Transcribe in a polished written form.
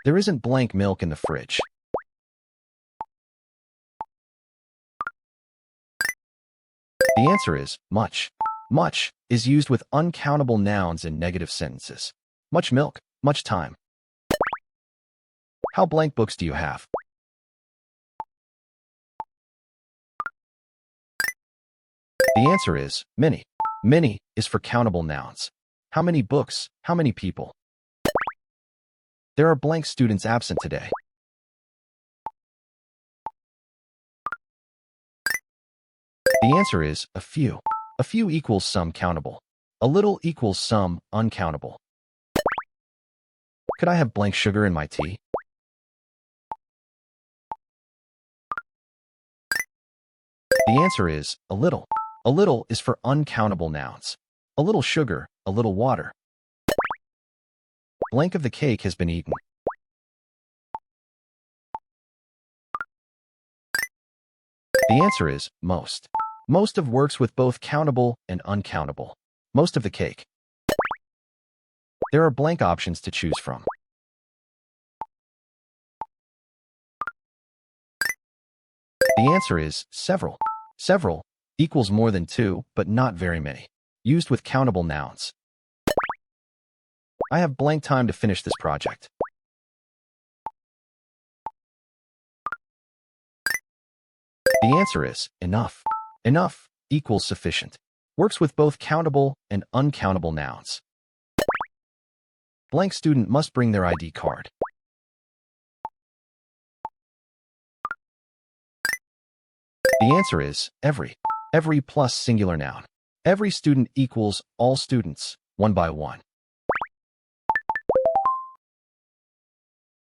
There isn't blank milk in the fridge. The answer is much. Much is used with uncountable nouns in negative sentences. Much milk, much time. How blank books do you have? The answer is many. Many is for countable nouns. How many books? How many people? There are blank students absent today. The answer is a few. A few equals some countable. A little equals some uncountable. Could I have blank sugar in my tea? The answer is a little. A little is for uncountable nouns. A little sugar, a little water. Blank of the cake has been eaten. The answer is most. Most of works with both countable and uncountable. Most of the cake. There are blank options to choose from. The answer is several. Several equals more than two, but not very many. Used with countable nouns. I have blank time to finish this project. The answer is enough. Enough equals sufficient. Works with both countable and uncountable nouns. Blank student must bring their ID card. The answer is every. Every plus singular noun. Every student equals all students, one by one.